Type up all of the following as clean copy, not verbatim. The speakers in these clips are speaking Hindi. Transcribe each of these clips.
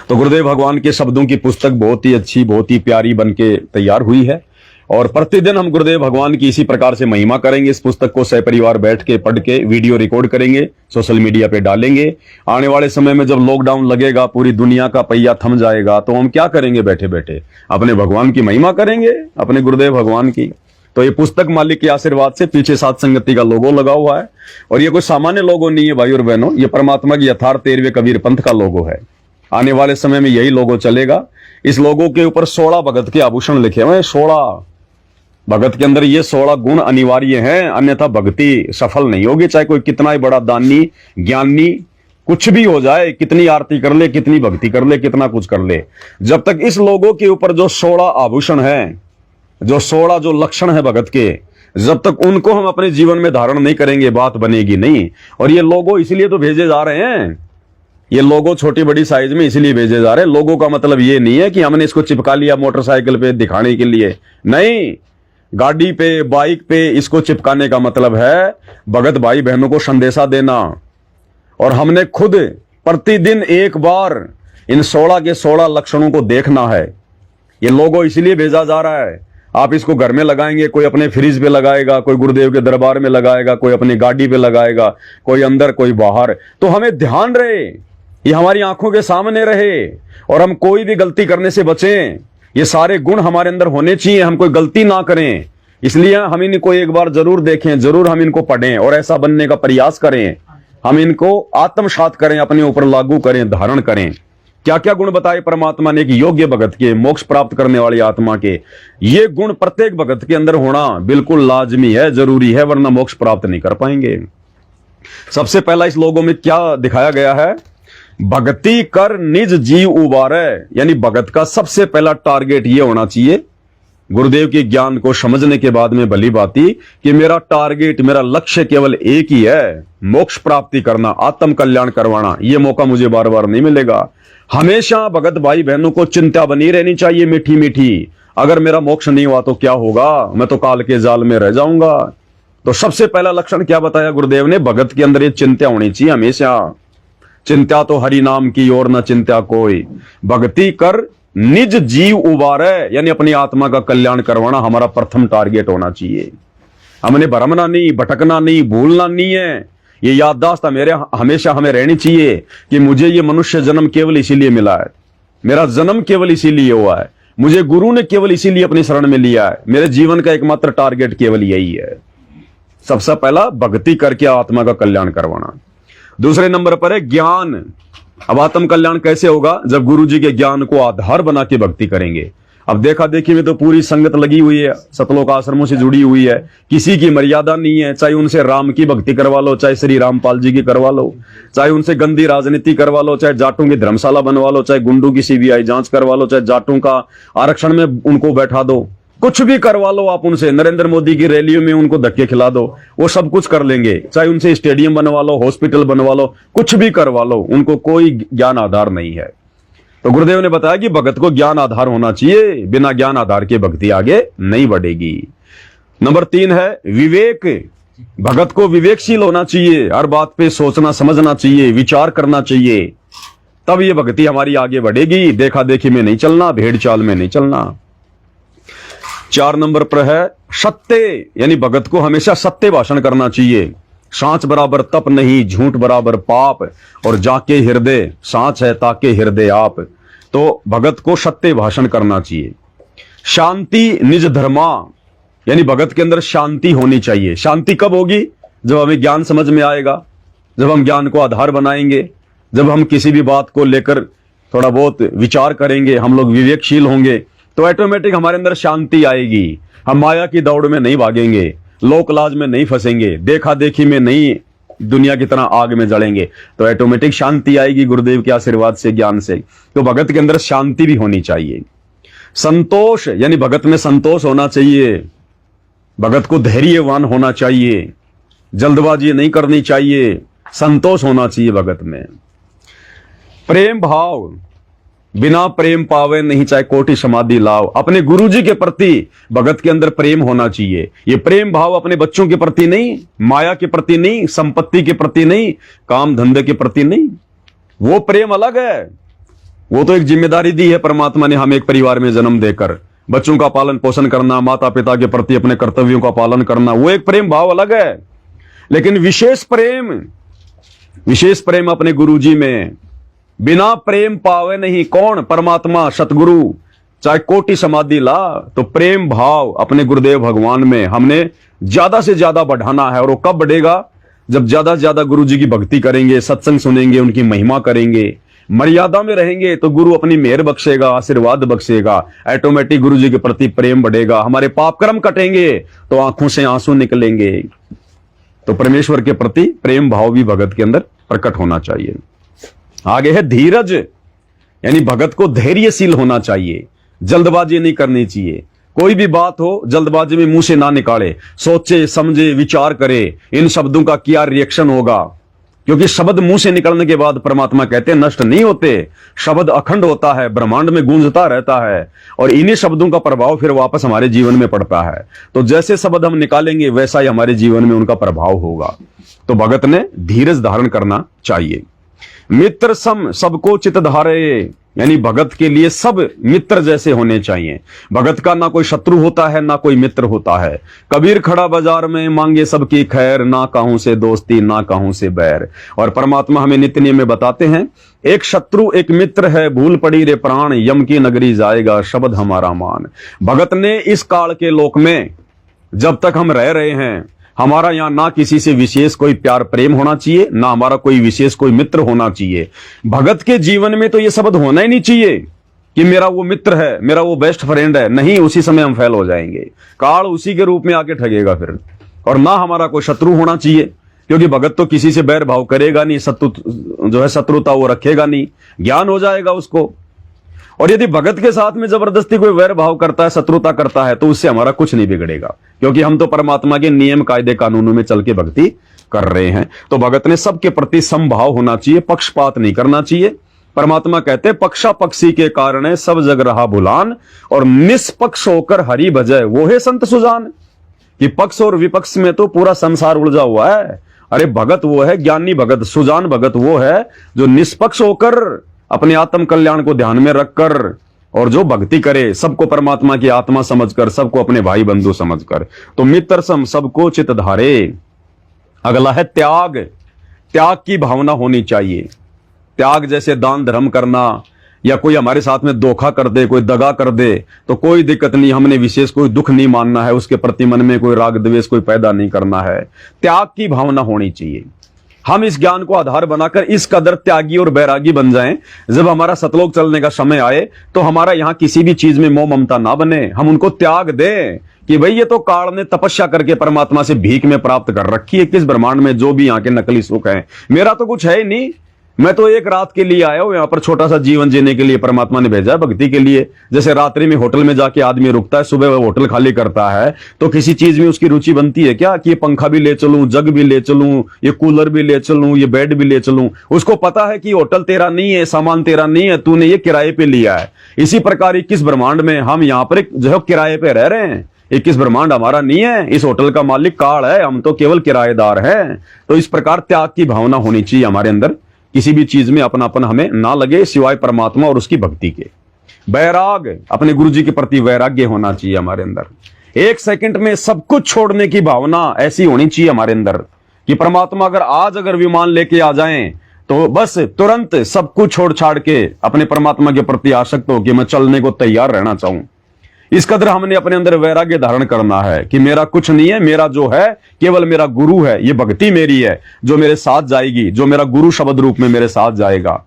तो गुरुदेव भगवान के शब्दों की पुस्तक बहुत ही अच्छी, बहुत ही प्यारी बन के तैयार हुई है और प्रतिदिन हम गुरुदेव भगवान की इसी प्रकार से महिमा करेंगे। इस पुस्तक को सहपरिवार बैठ के पढ़ के वीडियो रिकॉर्ड करेंगे, सोशल मीडिया पे डालेंगे। आने वाले समय में जब लॉकडाउन लगेगा, पूरी दुनिया का पहिया थम जाएगा, तो हम क्या करेंगे? बैठे बैठे अपने भगवान की महिमा करेंगे, अपने गुरुदेव भगवान की। तो ये पुस्तक मालिक के आशीर्वाद से पीछे सात संगति का लोगो लगा हुआ है और ये कोई सामान्य लोगो नहीं है भाई और बहनों, ये परमात्मा की यथार्थ 13वें कबीर पंथ का लोगो है। आने वाले समय में यही लोगो चलेगा। इस लोगो के ऊपर 16 भगत के आभूषण लिखे हुए हैं। 16 भगत के अंदर ये 16 गुण अनिवार्य हैं, अन्यथा भक्ति सफल नहीं होगी। चाहे कोई कितना ही बड़ा दानी, ज्ञानी, कुछ भी हो जाए, कितनी आरती कर ले, कितनी भक्ति कर ले, कितना कुछ कर ले, जब तक इस लोगों के ऊपर जो 16 आभूषण हैं, जो 16 जो लक्षण है भगत के, जब तक उनको हम अपने जीवन में धारण नहीं करेंगे, बात बनेगी नहीं। और ये लोगो इसलिए तो भेजे जा रहे हैं, ये लोगो छोटी बड़ी साइज में इसलिए भेजे जा रहे हैं। लोगों का मतलब ये नहीं है कि हमने इसको चिपका लिया मोटरसाइकिल पे दिखाने के लिए, नहीं। गाड़ी पे, बाइक पे इसको चिपकाने का मतलब है भगत भाई बहनों को संदेशा देना। और हमने खुद प्रतिदिन एक बार इन 16 के 16 लक्षणों को देखना है। ये लोगो इसलिए भेजा जा रहा है। आप इसको घर में लगाएंगे, कोई अपने फ्रिज पे लगाएगा, कोई गुरुदेव के दरबार में लगाएगा, कोई अपनी गाड़ी पे लगाएगा, कोई अंदर कोई बाहर। तो हमें ध्यान रहे, ये हमारी आंखों के सामने रहे और हम कोई भी गलती करने से बचें। ये सारे गुण हमारे अंदर होने चाहिए, हम कोई गलती ना करें। इसलिए हम इनको एक बार जरूर देखें, जरूर हम इनको पढ़ें और ऐसा बनने का प्रयास करें। हम इनको आत्मसात करें, अपने ऊपर लागू करें, धारण करें। क्या क्या गुण बताए परमात्मा ने कि योग्य भगत के, मोक्ष प्राप्त करने वाली आत्मा के, ये गुण प्रत्येक भगत के अंदर होना बिल्कुल लाजमी है, जरूरी है, वरना मोक्ष प्राप्त नहीं कर पाएंगे। सबसे पहला इस लोगों में क्या दिखाया गया है? भक्ति कर निज जीव उबारे, यानी भगत का सबसे पहला टारगेट ये होना चाहिए, गुरुदेव के ज्ञान को समझने के बाद में भली बाती कि मेरा टारगेट, मेरा लक्ष्य केवल एक ही है, मोक्ष प्राप्ति करना, आत्म कल्याण करवाना। ये मौका मुझे बार बार नहीं मिलेगा। हमेशा भगत भाई बहनों को चिंता बनी रहनी चाहिए, मीठी मीठी। अगर मेरा मोक्ष नहीं हुआ तो क्या होगा? मैं तो काल के जाल में रह जाऊंगा। तो सबसे पहला लक्षण क्या बताया गुरुदेव ने? भगत के अंदर ये चिंता होनी चाहिए हमेशा। चिंता तो हरि नाम की और न चिंता कोई, भक्ति कर निज जीव उबारे, यानी अपनी आत्मा का कल्याण करवाना हमारा प्रथम टारगेट होना चाहिए। हमने भरमना नहीं, भटकना नहीं, भूलना नहीं है। ये याददाश्त हमेशा हमें रहनी चाहिए कि मुझे ये मनुष्य जन्म केवल इसीलिए मिला है, मेरा जन्म केवल इसीलिए हुआ है, मुझे गुरु ने केवल इसीलिए अपनी शरण में लिया है, मेरे जीवन का एकमात्र टारगेट केवल यही है। सबसे पहला भक्ति करके आत्मा का कल्याण करवाना। दूसरे नंबर पर है ज्ञान। अब आत्म कल्याण कैसे होगा? जब गुरु जी के ज्ञान को आधार बना के भक्ति करेंगे। अब देखा देखी में तो पूरी संगत लगी हुई है, सतलोक आश्रमों से जुड़ी हुई है, किसी की मर्यादा नहीं है। चाहे उनसे राम की भक्ति करवा लो, चाहे श्री रामपाल जी की करवा लो, चाहे उनसे गंदी राजनीति करवा लो, चाहे जाटों की धर्मशाला बनवा लो, चाहे गुंडों की सीबीआई जांच करवा लो, चाहे जाटों का आरक्षण में उनको बैठा दो, कुछ भी करवा लो आप उनसे। नरेंद्र मोदी की रैलियों में उनको धक्के खिला दो, वो सब कुछ कर लेंगे। चाहे उनसे स्टेडियम बनवा लो, हॉस्पिटल बनवा लो, कुछ भी करवा लो, उनको कोई ज्ञान आधार नहीं है। तो गुरुदेव ने बताया कि भगत को ज्ञान आधार होना चाहिए, बिना ज्ञान आधार के भक्ति आगे नहीं बढ़ेगी। नंबर 3 है विवेक। भगत को विवेकशील होना चाहिए, हर बात पे सोचना समझना चाहिए, विचार करना चाहिए, तब ये भक्ति हमारी आगे बढ़ेगी। देखा देखी में नहीं चलना, भेड़ चाल में नहीं चलना। 4 नंबर पर है सत्य, यानी भगत को हमेशा सत्य भाषण करना चाहिए। सांच बराबर तप नहीं, झूठ बराबर पाप, और जाके हृदय सांच है ताके हृदय आप। तो भगत को सत्य भाषण करना चाहिए। शांति निज धर्मा, यानी भगत के अंदर शांति होनी चाहिए। शांति कब होगी? जब हमें ज्ञान समझ में आएगा, जब हम ज्ञान को आधार बनाएंगे, जब हम किसी भी बात को लेकर थोड़ा बहुत विचार करेंगे, हम लोग विवेकशील होंगे, तो ऑटोमेटिक हमारे अंदर शांति आएगी। हम माया की दौड़ में नहीं भागेंगे, लोक लाज में नहीं फंसेंगे, देखा देखी में नहीं दुनिया की तरह आग में जलेंगे, तो ऑटोमेटिक शांति आएगी गुरुदेव के आशीर्वाद से, ज्ञान से। तो भगत के अंदर शांति भी होनी चाहिए। संतोष, यानी भगत में संतोष होना चाहिए। भगत को धैर्यवान होना चाहिए, जल्दबाजी नहीं करनी चाहिए, संतोष होना चाहिए भगत में। प्रेम भाव, बिना प्रेम पावे नहीं चाहे कोटि समाधि लाओ। अपने गुरु जी के प्रति भगत के अंदर प्रेम होना चाहिए। ये प्रेम भाव अपने बच्चों के प्रति नहीं, माया के प्रति नहीं, संपत्ति के प्रति नहीं, काम धंधे के प्रति नहीं। वो प्रेम अलग है, वो तो एक जिम्मेदारी दी है परमात्मा ने हमें एक परिवार में जन्म देकर, बच्चों का पालन पोषण करना, माता पिता के प्रति अपने कर्तव्यों का पालन करना, वो एक प्रेम भाव अलग है। लेकिन विशेष प्रेम अपने गुरुजी में, बिना प्रेम पावे नहीं कौन, परमात्मा सतगुरु, चाहे कोटि समाधि ला, तो प्रेम भाव अपने गुरुदेव भगवान में हमने ज्यादा से ज्यादा बढ़ाना है। और वो कब बढ़ेगा? जब ज्यादा से ज्यादा गुरु जी की भक्ति करेंगे, सत्संग सुनेंगे, उनकी महिमा करेंगे, मर्यादा में रहेंगे, तो गुरु अपनी मेहर बख्शेगा, आशीर्वाद बख्शेगा, ऑटोमेटिक गुरु जी के प्रति प्रेम बढ़ेगा, हमारे पाप कर्म कटेंगे तो आंखों से आंसू निकलेंगे। तो परमेश्वर के प्रति प्रेम भाव भी भगत के अंदर प्रकट होना चाहिए। आगे है धीरज, यानी भगत को धैर्यशील होना चाहिए, जल्दबाजी नहीं करनी चाहिए। कोई भी बात हो जल्दबाजी में मुंह से ना निकाले, सोचे समझे विचार करे इन शब्दों का क्या रिएक्शन होगा, क्योंकि शब्द मुंह से निकलने के बाद परमात्मा कहते हैं नष्ट नहीं होते, शब्द अखंड होता है, ब्रह्मांड में गूंजता रहता है, और इन्हीं शब्दों का प्रभाव फिर वापस हमारे जीवन में पड़ता है। तो जैसे शब्द हम निकालेंगे वैसा ही हमारे जीवन में उनका प्रभाव होगा। तो भगत ने धीरज धारण करना चाहिए। मित्र सम सबको चित धारे, यानी भगत के लिए सब मित्र जैसे होने चाहिए। भगत का ना कोई शत्रु होता है ना कोई मित्र होता है। कबीर खड़ा बाजार में मांगे सबकी खैर, ना कहूं से दोस्ती ना कहूं से बैर। और परमात्मा हमें नित्य नियम में बताते हैं, एक शत्रु एक मित्र है, भूल पड़ी रे प्राण, यम की नगरी जाएगा शब्द हमारा मान। भगत ने इस काल के लोक में जब तक हम रह रहे हैं, हमारा यहां ना किसी से विशेष कोई प्यार प्रेम होना चाहिए, ना हमारा कोई विशेष कोई मित्र होना चाहिए। भगत के जीवन में तो ये शब्द होना ही नहीं चाहिए कि मेरा वो मित्र है, मेरा वो बेस्ट फ्रेंड है। नहीं, उसी समय हम फेल हो जाएंगे, काल उसी के रूप में आके ठगेगा फिर। और ना हमारा कोई शत्रु होना चाहिए, क्योंकि भगत तो किसी से बैर भाव करेगा नहीं, शत्रुता वो रखेगा नहीं, ज्ञान हो जाएगा उसको। और यदि भगत के साथ में जबरदस्ती कोई वैर भाव करता है, शत्रुता करता है, तो उससे हमारा कुछ नहीं बिगड़ेगा, क्योंकि हम तो परमात्मा के नियम कायदे कानूनों में चल के भक्ति कर रहे हैं। तो भगत ने सबके प्रति समभाव होना चाहिए, पक्षपात नहीं करना चाहिए। परमात्मा कहते हैं पक्षा पक्षी के कारण सब जग रहा भुलान, और निष्पक्ष होकर हरि भजय वो है संत सुजान। कि पक्ष और विपक्ष में तो पूरा संसार उलझा हुआ है। अरे भगत वो है, ज्ञानी भगत, सुजान भगत वो है जो निष्पक्ष होकर अपने आत्म कल्याण को ध्यान में रखकर और जो भक्ति करे, सबको परमात्मा की आत्मा समझकर, सबको अपने भाई बंधु समझकर। तो मित्र सम सबको चित धारे। अगला है त्याग। त्याग की भावना होनी चाहिए। त्याग जैसे दान धर्म करना, या कोई हमारे साथ में धोखा कर दे, कोई दगा कर दे, तो कोई दिक्कत नहीं, हमने विशेष कोई दुख नहीं मानना है, उसके प्रति मन में कोई राग द्वेष कोई पैदा नहीं करना है। त्याग की भावना होनी चाहिए। हम इस ज्ञान को आधार बनाकर इस कदर त्यागी और बैरागी बन जाएं, जब हमारा सतलोक चलने का समय आए तो हमारा यहां किसी भी चीज में मोह ममता ना बने, हम उनको त्याग दें कि भाई ये तो काल ने तपस्या करके परमात्मा से भीख में प्राप्त कर रखी है, किस ब्रह्मांड में जो भी यहाँ के नकली सुख है, मेरा तो कुछ है ही नहीं, मैं तो एक रात के लिए आया हूं, यहाँ पर छोटा सा जीवन जीने के लिए परमात्मा ने भेजा है, भक्ति के लिए। जैसे रात्रि में होटल में जाके आदमी रुकता है, सुबह वह होटल खाली करता है, तो किसी चीज में उसकी रुचि बनती है क्या कि ये पंखा भी ले चलूं, जग भी ले चलूं, ये कूलर भी ले चलूं, ये बेड भी ले चलूं। उसको पता है कि होटल तेरा नहीं है, सामान तेरा नहीं है, तूने ये किराए पे लिया है। इसी प्रकार 21 ब्रह्मांड में हम यहाँ पर जो है किराए पे रह रहे हैं। 21 ब्रह्मांड हमारा नहीं है, इस होटल का मालिक काल है, हम तो केवल किराएदार हैं। तो इस प्रकार त्याग की भावना होनी चाहिए हमारे अंदर, किसी भी चीज में अपनापन हमें ना लगे सिवाय परमात्मा और उसकी भक्ति के। वैराग, अपने गुरु जी के प्रति वैराग्य होना चाहिए हमारे अंदर। एक सेकंड में सब कुछ छोड़ने की भावना ऐसी होनी चाहिए हमारे अंदर कि परमात्मा अगर विमान लेके आ जाएं तो बस तुरंत सब कुछ छोड़ छाड़ के अपने परमात्मा के प्रति आसक्त हो कि मैं चलने को तैयार रहना चाहूं। इस कदर हमने अपने अंदर वैराग्य धारण करना है कि मेरा कुछ नहीं है, मेरा जो है केवल मेरा गुरु है, ये भक्ति मेरी है जो मेरे साथ जाएगी, जो मेरा गुरु शब्द रूप में मेरे साथ जाएगा।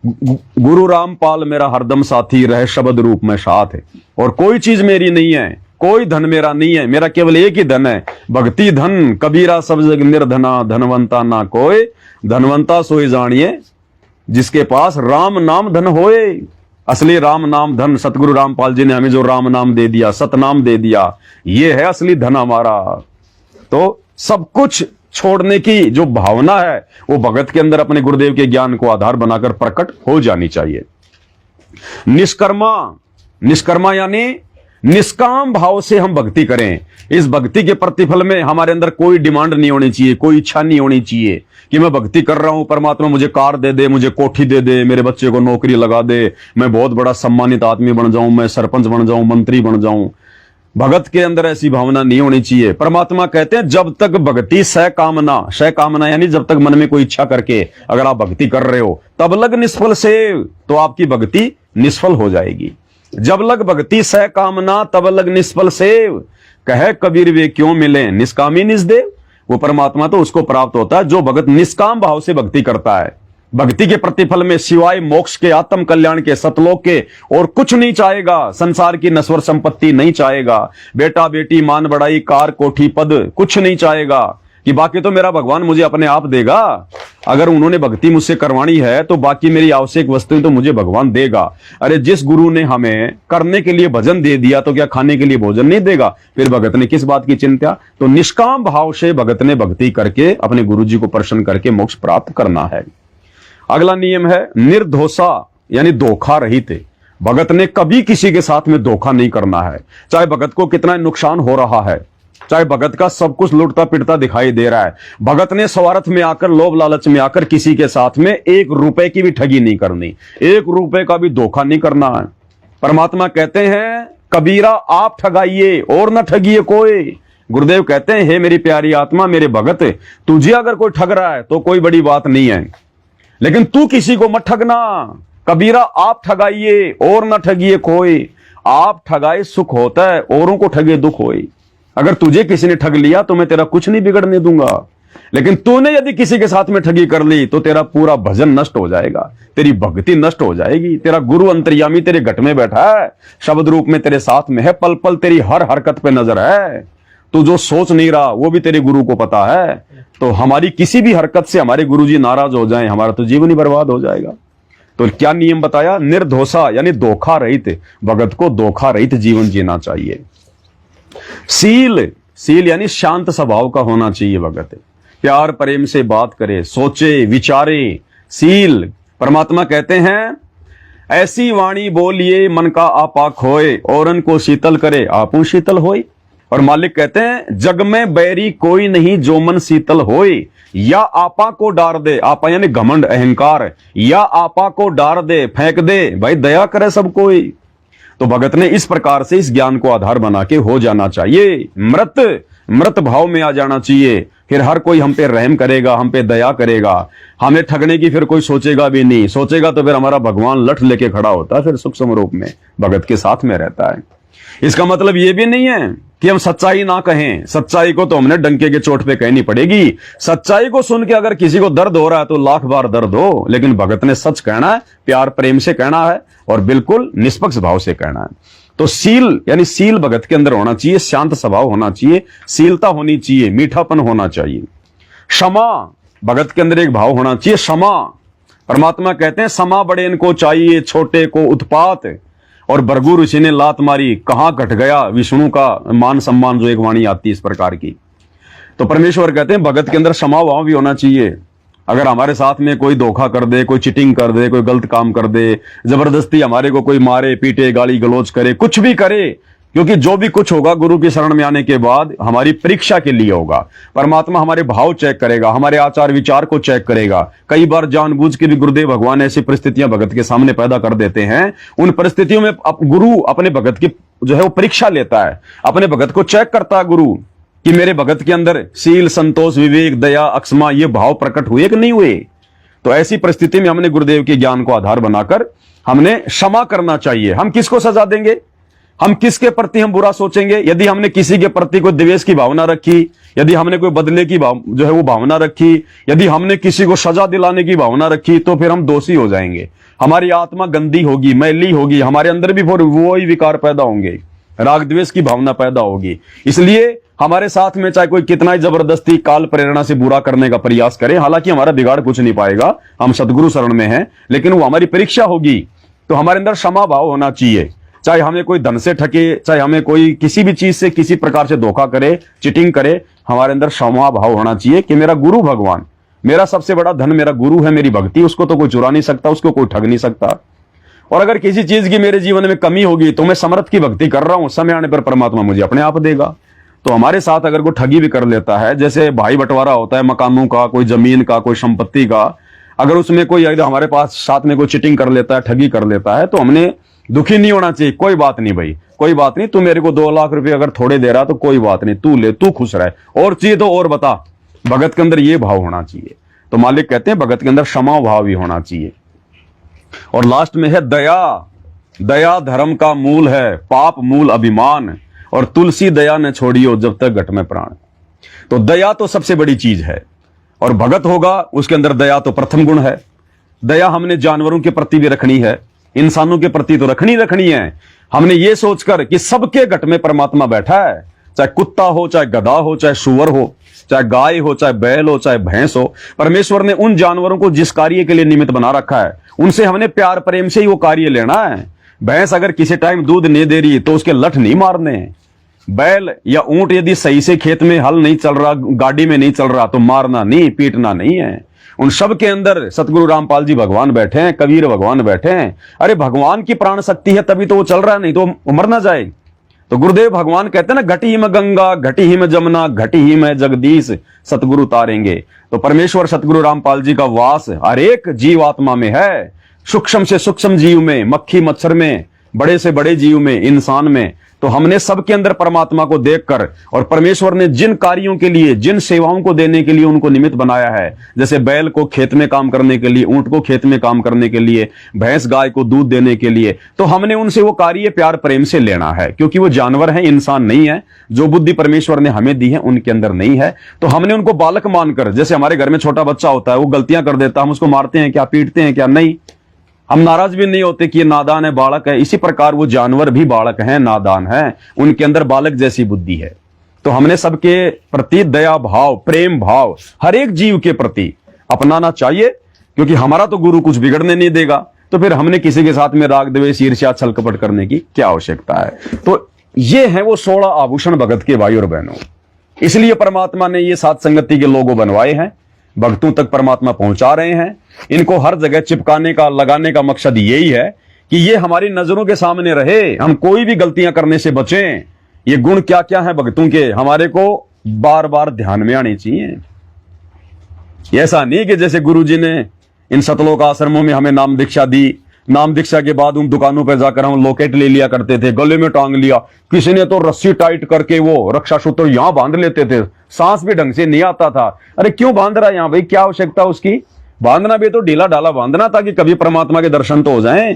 गुरु रामपाल मेरा हरदम साथी रहे शब्द रूप में साथ है। और कोई चीज मेरी नहीं है, कोई धन मेरा नहीं है, मेरा केवल एक ही धन है, भक्ति धन। कबीरा सब जग निर्धना, धनवंता ना कोई, धनवंता सोई जानिए जिसके पास राम नाम धन होए। असली राम नाम धन, सतगुरु रामपाल जी ने हमें जो राम नाम दे दिया, सतनाम दे दिया, ये है असली धन हमारा। तो सब कुछ छोड़ने की जो भावना है वो भगत के अंदर अपने गुरुदेव के ज्ञान को आधार बनाकर प्रकट हो जानी चाहिए। निष्कर्मा, निष्कर्मा यानी निष्काम भाव से हम भक्ति करें। इस भक्ति के प्रतिफल में हमारे अंदर कोई डिमांड नहीं होनी चाहिए, कोई इच्छा नहीं होनी चाहिए कि मैं भक्ति कर रहा हूं, परमात्मा मुझे कार दे दे, मुझे कोठी दे दे, मेरे बच्चे को नौकरी लगा दे, मैं बहुत बड़ा सम्मानित आदमी बन जाऊं, मैं सरपंच बन जाऊं, मंत्री बन जाऊं। भगत के अंदर ऐसी भावना नहीं होनी चाहिए। परमात्मा कहते हैं जब तक भक्ति सकामना यानी जब तक मन में कोई इच्छा करके अगर आप भक्ति कर रहे हो, तब लग निष्फल सेव, तो आपकी भक्ति निष्फल हो जाएगी। जब लग भक्ति सकामना तब लग निष्फल सेव, कहे कबीर वे क्यों मिले निष्कामी निजदेव। वो परमात्मा तो उसको प्राप्त होता है जो भगत निष्काम भाव से भक्ति करता है। भक्ति के प्रतिफल में सिवाय मोक्ष के, आत्म कल्याण के, सतलोक के और कुछ नहीं चाहेगा। संसार की नश्वर संपत्ति नहीं चाहेगा, बेटा बेटी मान बढ़ाई कार कोठी पद कुछ नहीं चाहेगा कि बाकी तो मेरा भगवान मुझे अपने आप देगा। अगर उन्होंने भक्ति मुझसे करवानी है तो बाकी मेरी आवश्यक वस्तुएं तो मुझे भगवान देगा। अरे जिस गुरु ने हमें करने के लिए भजन दे दिया तो क्या खाने के लिए भोजन नहीं देगा? फिर भगत ने किस बात की चिंता? तो निष्काम भाव से भगत ने भक्ति करके अपने गुरु जी को प्रसन्न करके मोक्ष प्राप्त करना है। अगला नियम है निर्दोषा यानी धोखा रहित। भगत ने कभी किसी के साथ में धोखा नहीं करना है। चाहे भगत को कितना नुकसान हो रहा है, चाहे भगत का सब कुछ लुटता पिटता दिखाई दे रहा है, भगत ने स्वार्थ में आकर, लोभ लालच में आकर किसी के साथ में 1 रुपए की भी ठगी नहीं करनी, 1 रुपए का भी धोखा नहीं करना है। परमात्मा कहते हैं कबीरा आप ठगाइए और न ठगिए कोई। गुरुदेव कहते हैं हे मेरी प्यारी आत्मा, मेरे भगत, तुझे अगर कोई ठग रहा है तो कोई बड़ी बात नहीं है, लेकिन तू किसी को मत ठगना। कबीरा आप ठगाइए और न ठगिए कोई। आप ठगाए सुख होता है, औरों को ठगे दुख होए। अगर तुझे किसी ने ठग लिया तो मैं तेरा कुछ नहीं बिगड़ने दूंगा, लेकिन तूने यदि किसी के साथ में ठगी कर ली तो तेरा पूरा भजन नष्ट हो जाएगा, तेरी भक्ति नष्ट हो जाएगी। तेरा गुरु अंतर्यामी तेरे घट में बैठा है, शब्द रूप में तेरे साथ में है, पल पल तेरी हर हरकत पे नजर है। तू जो सोच नहीं रहा वो भी तेरे गुरु को पता है। तो हमारी किसी भी हरकत से हमारे गुरुजी नाराज हो जाएं, हमारा तो जीवन ही बर्बाद हो जाएगा। तो क्या नियम बताया? निर्दोषा यानी धोखा रहित। भगत को धोखा रहित जीवन जीना चाहिए। सील यानी शांत स्वभाव का होना चाहिए। भगत प्यार प्रेम से बात करे, सोचे विचारे। सील परमात्मा कहते हैं ऐसी वाणी बोलिए मन का आपा खोए, औरन को शीतल करे आपू शीतल होए। और मालिक कहते हैं जग में बैरी कोई नहीं जो मन शीतल होए, या आपा को डार दे, आपा यानी घमंड अहंकार, या आपा को डार दे फेंक दे, भाई दया करे सब कोई। तो भगत ने इस प्रकार से इस ज्ञान को आधार बना के हो जाना चाहिए। मृत भाव में आ जाना चाहिए, फिर हर कोई हम पे रहम करेगा, हम पे दया करेगा, हमें ठगने की फिर कोई सोचेगा भी नहीं। सोचेगा तो फिर हमारा भगवान लठ लेके खड़ा होता है, फिर सूक्ष्म रूप में भगत के साथ में रहता है। इसका मतलब ये भी नहीं है कि हम सच्चाई ना कहें। सच्चाई को तो हमने डंके के चोट पे कहनी पड़ेगी। सच्चाई को सुन के अगर किसी को दर्द हो रहा है तो लाख बार दर्द हो, लेकिन भगत ने सच कहना है, प्यार प्रेम से कहना है और बिल्कुल निष्पक्ष भाव से कहना है। तो सील यानी सील भगत के अंदर होना चाहिए, शांत स्वभाव होना चाहिए, सीलता होनी चाहिए, मीठापन होना चाहिए। क्षमा भगत के अंदर एक भाव होना चाहिए, क्षमा। परमात्मा कहते हैं समा बड़े इनको चाहिए, छोटे को उत्पात। और भृगु ऋषि ने लात मारी, कहां घट गया विष्णु का मान सम्मान, जो एक वाणी आती है इस प्रकार की। तो परमेश्वर कहते हैं भगत के अंदर क्षमा भाव भी होना चाहिए। अगर हमारे साथ में कोई धोखा कर दे, कोई चीटिंग कर दे, कोई गलत काम कर दे, जबरदस्ती हमारे को कोई मारे पीटे गाली गलौज करे, कुछ भी करे, क्योंकि जो भी कुछ होगा गुरु की शरण में आने के बाद हमारी परीक्षा के लिए होगा। परमात्मा हमारे भाव चेक करेगा, हमारे आचार विचार को चेक करेगा। कई बार जानबूझ के भी गुरुदेव भगवान ऐसी परिस्थितियां भगत के सामने पैदा कर देते हैं। उन परिस्थितियों में गुरु अपने भगत की जो है वो परीक्षा लेता है, अपने भगत को चेक करता है गुरु कि मेरे भगत के अंदर शील, संतोष, विवेक, दया, अक्षमा ये भाव प्रकट हुए कि नहीं हुए। तो ऐसी परिस्थिति में हमने गुरुदेव के ज्ञान को आधार बनाकर हमने क्षमा करना चाहिए। हम किसको सजा देंगे? हम किसके प्रति हम बुरा सोचेंगे? यदि हमने किसी के प्रति कोई द्वेष की भावना रखी, यदि हमने कोई बदले की जो है वो भावना रखी, यदि हमने किसी को सजा दिलाने की भावना रखी, तो फिर हम दोषी हो जाएंगे। हमारी आत्मा गंदी होगी, मैली होगी, हमारे अंदर भी वो ही विकार पैदा होंगे, राग द्वेष की भावना पैदा होगी। इसलिए हमारे साथ में चाहे कोई कितना ही जबरदस्ती काल प्रेरणा से बुरा करने का प्रयास करे, हालांकि हमारा बिगाड़ कुछ नहीं पाएगा, हम सदगुरु शरण में हैं, लेकिन वो हमारी परीक्षा होगी। तो हमारे अंदर क्षमा भाव होना चाहिए। चाहे हमें कोई धन से ठगे, चाहे हमें कोई किसी भी चीज से किसी प्रकार से धोखा करे, चीटिंग करे, हमारे अंदर क्षमा भाव होना चाहिए कि मेरा गुरु भगवान, मेरा सबसे बड़ा धन मेरा गुरु है, मेरी भक्ति, उसको तो कोई चुरा नहीं सकता, उसको कोई ठग नहीं सकता। और अगर किसी चीज की मेरे जीवन में कमी होगी तो मैं समर्थ की भक्ति कर रहा हूं, समय आने पर परमात्मा मुझे अपने आप देगा। तो हमारे साथ अगर कोई ठगी भी कर लेता है, जैसे भाई बंटवारा होता है मकानों का, कोई जमीन का, कोई संपत्ति का, अगर उसमें कोई अगर हमारे पास साथ में कोई चीटिंग कर लेता है, ठगी कर लेता है, तो हमने दुखी नहीं होना चाहिए। कोई बात नहीं भाई, कोई बात नहीं, तू मेरे को 2 लाख रुपए अगर थोड़े दे रहा तो कोई बात नहीं, तू ले, तू खुश रहे, और चाहिए तो और बता। भगत के अंदर ये भाव होना चाहिए। तो मालिक कहते हैं भगत के अंदर क्षमा भाव भी होना चाहिए। और लास्ट में है दया। दया धर्म का मूल है, पाप मूल अभिमान, और तुलसी दया न छोड़ियो जब तक घट में प्राण। तो दया तो सबसे बड़ी चीज है, और भगत होगा उसके अंदर दया तो प्रथम गुण है। दया हमने जानवरों के प्रति भी रखनी है, इंसानों के प्रति तो रखनी है। हमने ये सोचकर कि सबके घट में परमात्मा बैठा है, चाहे कुत्ता हो, चाहे गधा हो, चाहे सुअर हो, चाहे गाय हो, चाहे बैल हो, चाहे भैंस हो, परमेश्वर ने उन जानवरों को जिस कार्य के लिए निमित्त बना रखा है, उनसे हमने प्यार प्रेम से ही वो कार्य लेना है। भैंस अगर किसी टाइम दूध नहीं दे रही तो उसके लठ नहीं मारने। बैल या ऊंट यदि सही से खेत में हल नहीं चल रहा, गाड़ी में नहीं चल रहा, तो मारना नहीं, पीटना नहीं है। उन सब के अंदर सतगुरु रामपाल जी भगवान बैठे हैं, कबीर भगवान बैठे हैं। अरे भगवान की प्राण शक्ति है तभी तो वो चल रहा है, नहीं तो मर ना जाए। तो गुरुदेव भगवान कहते हैं ना, घटी ही में गंगा, घटी ही में जमुना, घटी ही में जगदीश सतगुरु तारेंगे। तो परमेश्वर सतगुरु रामपाल जी का वास हर एक जीव आत्मा में है, सूक्ष्म से सूक्ष्म जीव में, मक्खी मच्छर में, बड़े से बड़े जीव में, इंसान में। तो हमने सबके अंदर परमात्मा को देखकर, और परमेश्वर ने जिन कार्यों के लिए, जिन सेवाओं को देने के लिए उनको निमित्त बनाया है, जैसे बैल को खेत में काम करने के लिए, ऊंट को खेत में काम करने के लिए, भैंस गाय को दूध देने के लिए, तो हमने उनसे वो कार्य प्यार प्रेम से लेना है, क्योंकि वो जानवर है, इंसान नहीं है। जो बुद्धि परमेश्वर ने हमें दी है उनके अंदर नहीं है। तो हमने उनको बालक मानकर, जैसे हमारे घर में छोटा बच्चा होता है, वो गलतियां कर देता है, हम उसको मारते हैं क्या, पीटते हैं क्या? नहीं। हम नाराज भी नहीं होते कि ये नादान है, बालक है। इसी प्रकार वो जानवर भी बालक हैं, नादान हैं, उनके अंदर बालक जैसी बुद्धि है। तो हमने सबके प्रति दया भाव, प्रेम भाव हर एक जीव के प्रति अपनाना चाहिए, क्योंकि हमारा तो गुरु कुछ बिगड़ने नहीं देगा। तो फिर हमने किसी के साथ में राग द्वेष ईर्ष्या छल कपट करने की क्या आवश्यकता है? तो ये है वो 16 आभूषण भगत के भाई और बहनों। इसलिए परमात्मा ने ये सात संगति के लोगो बनवाए हैं, भक्तों तक परमात्मा पहुंचा रहे हैं। इनको हर जगह चिपकाने का, लगाने का मकसद यही है कि ये हमारी नजरों के सामने रहे, हम कोई भी गलतियां करने से बचें। ये गुण क्या क्या है भक्तों के, हमारे को बार बार ध्यान में आने चाहिए। ऐसा नहीं कि जैसे गुरुजी ने इन सतलोक आश्रमों में हमें नाम दीक्षा दी, नाम दीक्षा के बाद उन दुकानों पर जाकर हम लॉकेट ले लिया करते थे, गले में टांग लिया, किसी ने तो रस्सी टाइट करके वो रक्षा सूत्र यहां बांध लेते थे, सांस भी ढंग से नहीं आता था। अरे क्यों बांध रहा है यहां भाई, क्या आवश्यकता उसकी? बांधना भी तो ढीला ढाला बांधना, ताकि कभी परमात्मा के दर्शन तो हो जाएं।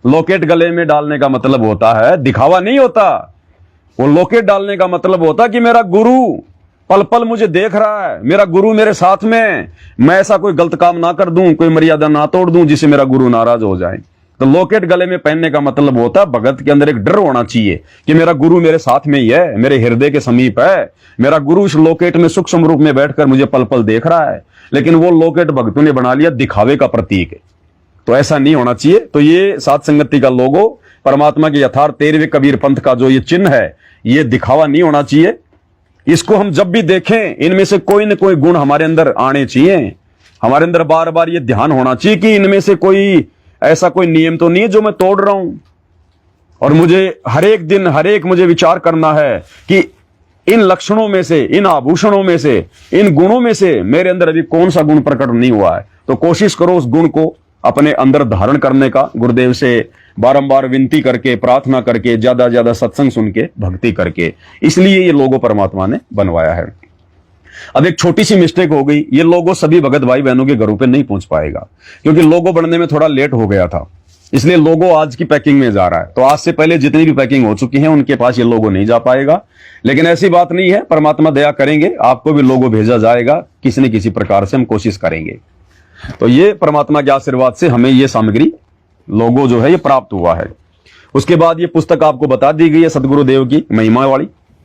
लॉकेट गले में डालने का मतलब होता है दिखावा नहीं होता। वो लॉकेट डालने का मतलब होता कि मेरा गुरु पल पल मुझे देख रहा है, मेरा गुरु मेरे साथ में, मैं ऐसा कोई गलत काम ना कर दूं, कोई मर्यादा ना तोड़ दूं जिससे मेरा गुरु नाराज हो जाए। तो लॉकेट गले में पहनने का मतलब होता है भगत के अंदर एक डर होना चाहिए कि मेरा गुरु मेरे साथ में ही है, मेरे हृदय के समीप है, मेरा गुरु इस लॉकेट में सूक्ष्म रूप में बैठकर मुझे पल पल देख रहा है। लेकिन वो लॉकेट भक्तों ने बना लिया दिखावे का प्रतीक है, तो ऐसा नहीं होना चाहिए। तो ये सात संगति का लोगो, परमात्मा के यथार्थ 13वें कबीर पंथ का जो ये चिन्ह है, ये दिखावा नहीं होना चाहिए। इसको हम जब भी देखें, इनमें से कोई न कोई गुण हमारे अंदर आने चाहिए। हमारे अंदर बार बार ये ध्यान होना चाहिए कि इनमें से कोई ऐसा कोई नियम तो नहीं है जो मैं तोड़ रहा हूं। और मुझे हर एक दिन, हर एक मुझे विचार करना है कि इन लक्षणों में से, इन आभूषणों में से, इन गुणों में से मेरे अंदर अभी कौन सा गुण प्रकट नहीं हुआ है। तो कोशिश करो उस गुण को अपने अंदर धारण करने का, गुरुदेव से बारंबार विनती करके, प्रार्थना करके, ज्यादा ज्यादा सत्संग सुन के, भक्ति करके। इसलिए ये लोगो परमात्मा ने बनवाया है। अब एक छोटी सी मिस्टेक हो गई, ये लोगो सभी भगत भाई बहनों के घरों पे नहीं पहुंच पाएगा, क्योंकि लोगो बनने में थोड़ा लेट हो गया था, इसलिए लोगो आज की पैकिंग में जा रहा है। तो आज से पहले जितनी भी पैकिंग हो चुकी है उनके पास ये लोगो नहीं जा पाएगा। लेकिन ऐसी बात नहीं है, परमात्मा दया करेंगे, आपको भी लोगो भेजा जाएगा, किसी न किसी प्रकार से हम कोशिश करेंगे। तो ये परमात्मा के आशीर्वाद से हमें ये सामग्री, लोगो जो है ये प्राप्त हुआ है। उसके बाद ये पुस्तक आपको बता दी गई है सदगुरुदेव की महिमा वाली,